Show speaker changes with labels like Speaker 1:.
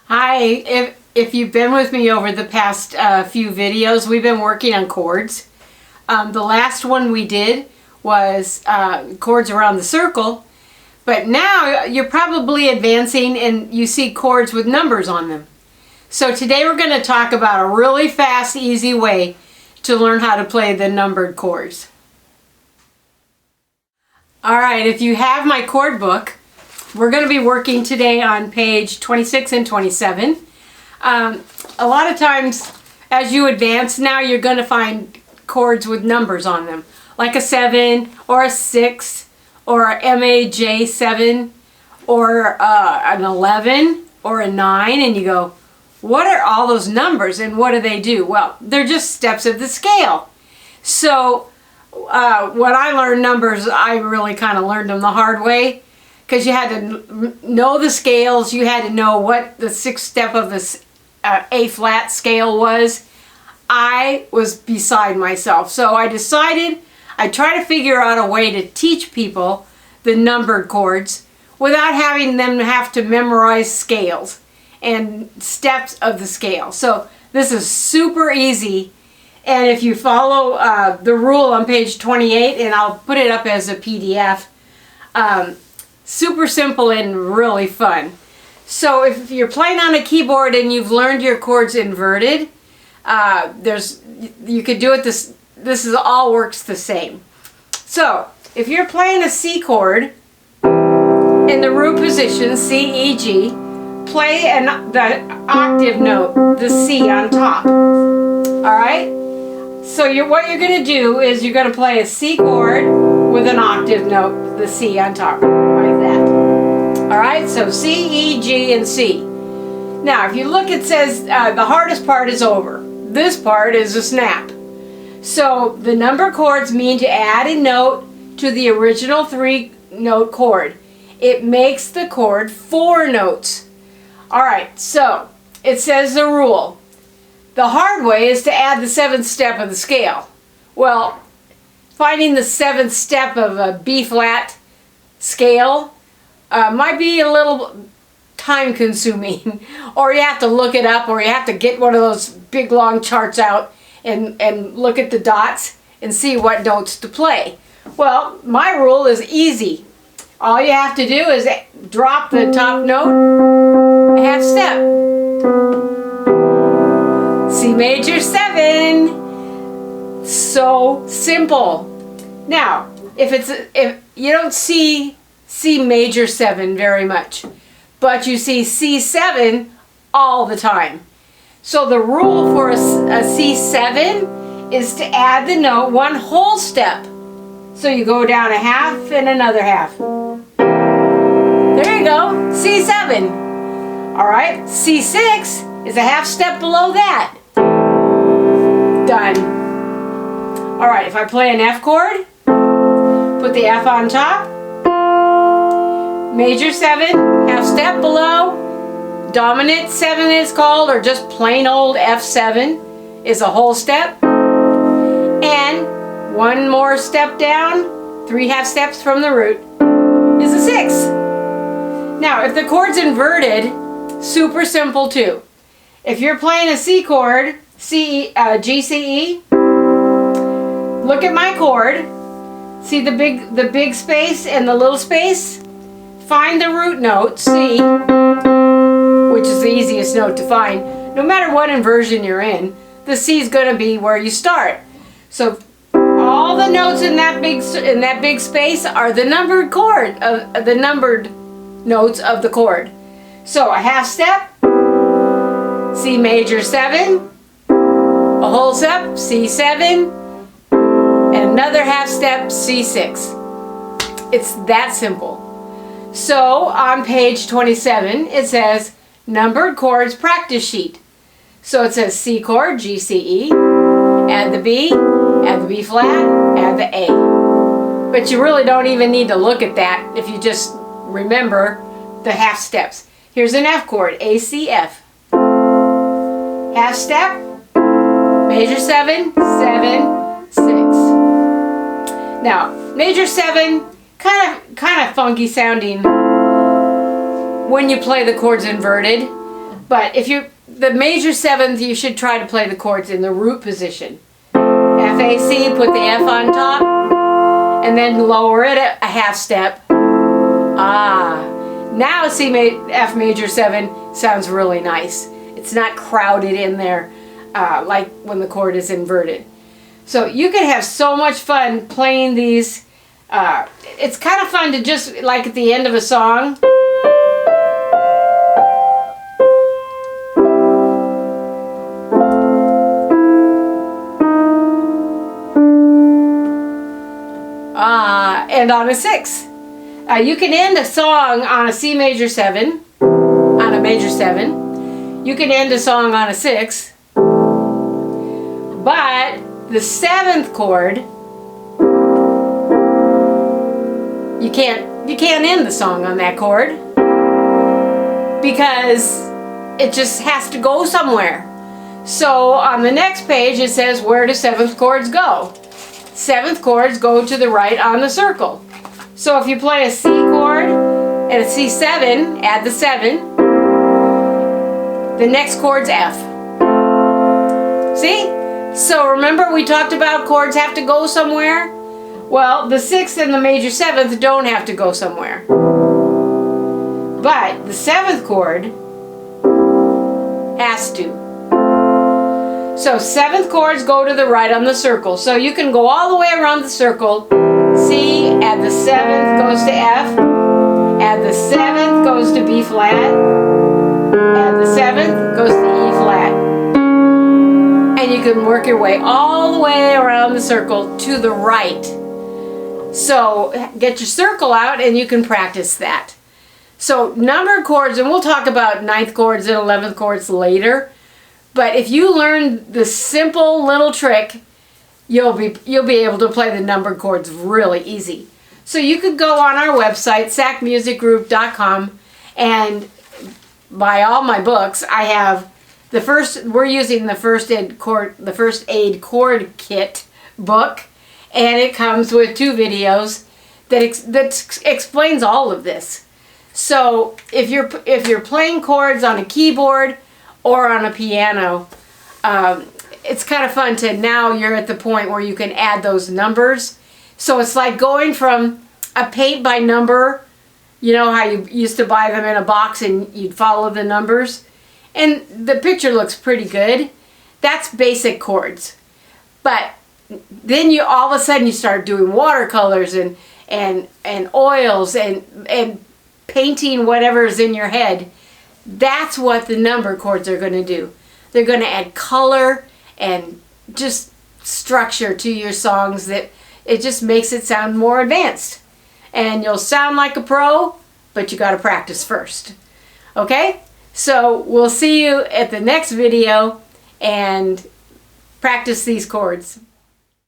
Speaker 1: Hi, if you've been with me over the past few videos, we've been working on chords. The last one we did was chords around the circle, but now you're probably advancing and you see chords with numbers on them. So today we're going to talk about a really fast, easy way to learn how to play the numbered chords. Alright, if you have my chord book, we're going to be working today on page 26 and 27. A lot of times as you advance now, you're going to find chords with numbers on them, like a 7 or a 6 or a MAJ7 or an 11 or a 9, and you go, what are all those numbers and what do they do? Well, they're just steps of the scale. So when I learned numbers, I really kind of learned them the hard way, because you had to know the scales, you had to know what the sixth step of the A flat scale was. I was beside myself. So I decided I'd try to figure out a way to teach people the numbered chords without having them have to memorize scales and steps of the scale. So this is super easy. And if you follow the rule on page 28, and I'll put it up as a PDF, super simple and really fun. So if you're playing on a keyboard and you've learned your chords inverted, you could do it this is all works the same. So if you're playing a C chord in the root position, C, E, G, play the octave note, the C on top. Alright? So what you're going to do is you're going to play a C chord with an octave note, the C on top, like that. Alright, so C, E, G, and C. Now, if you look, it says the hardest part is over. This part is a snap. So the number chords mean to add a note to the original 3-note chord. It makes the chord 4 notes. Alright, so it says the rule. The hard way is to add the 7th step of the scale. Well, finding the 7th step of a B flat scale might be a little time consuming, or you have to look it up, or you have to get one of those big long charts out and look at the dots and see what notes to play. Well, my rule is easy. All you have to do is drop the top note a half step. C major 7. So simple. Now, if you don't see C major 7 very much, but you see C7 all the time. So the rule for a C7 is to add the note 1 whole step. So you go down a half and another half. There you go, C7. Alright, C6 is a half step below that. Done. Alright, if I play an F chord, put the F on top, major 7, half step below, dominant 7 is called, or just plain old F7 is a whole step, and 1 more step down, 3 half steps from the root, is a 6. Now, if the chord's inverted, super simple too. If you're playing a C chord, G, C, E, look at my chord, see the big space and the little space? Find the root note, C, which is the easiest note to find. No matter what inversion you're in, the C is going to be where you start. So all the notes in that big space are the numbered chord of the numbered notes of the chord. So a half step, C major 7, a whole step, C7, and another half step, C6. It's that simple. So on page 27 it says numbered chords practice sheet. So it says C chord, G, C, E, add the B flat, add the A. But you really don't even need to look at that if you just remember the half steps. Here's an F chord, A, C, F. Half step, major 7, 7, 6. Now, major 7, kind of funky sounding when you play the chords inverted. But if the major 7th, you should try to play the chords in the root position. F, A, C, put the F on top, and then lower it a half step. Now F major 7 sounds really nice. It's not crowded in there like when the chord is inverted. So you can have so much fun playing these. It's kind of fun to just, like at the end of a song, end on a 6. You can end a song on a C major 7, on a major 7. You can end a song on a 6. But the 7th chord, you can't end the song on that chord because it just has to go somewhere. So on the next page it says, where do 7th chords go? 7th chords go to the right on the circle. So if you play a C chord and a C7, add the 7, the next chord's F. See? So remember we talked about chords have to go somewhere? Well, the 6th and the major 7th don't have to go somewhere. But the 7th chord has to. So 7th chords go to the right on the circle. So you can go all the way around the circle. C, add the 7th, goes to F. Add the 7th, goes to B flat. Add the 7th, goes to E flat. And you can work your way all the way around the circle to the right. So get your circle out and you can practice that. So numbered chords, and we'll talk about 9th chords and 11th chords later. But if you learn the simple little trick, you'll be able to play the numbered chords really easy. So you could go on our website, sacmusicgroup.com, and buy all my books. I have we're using the first aid chord kit book, and it comes with 2 videos that explains all of this. So if you're playing chords on a keyboard or on a piano, it's kind of fun to, now you're at the point where you can add those numbers. So it's like going from a paint by number, you know how you used to buy them in a box and you'd follow the numbers, and the picture looks pretty good. That's basic chords. But then you all of a sudden you start doing watercolors and oils and painting whatever's in your head. That's what the number chords are going to do. They're going to add color and just structure to your songs that it just makes it sound more advanced. And you'll sound like a pro, but you got to practice first. Okay? So we'll see you at the next video and practice these chords.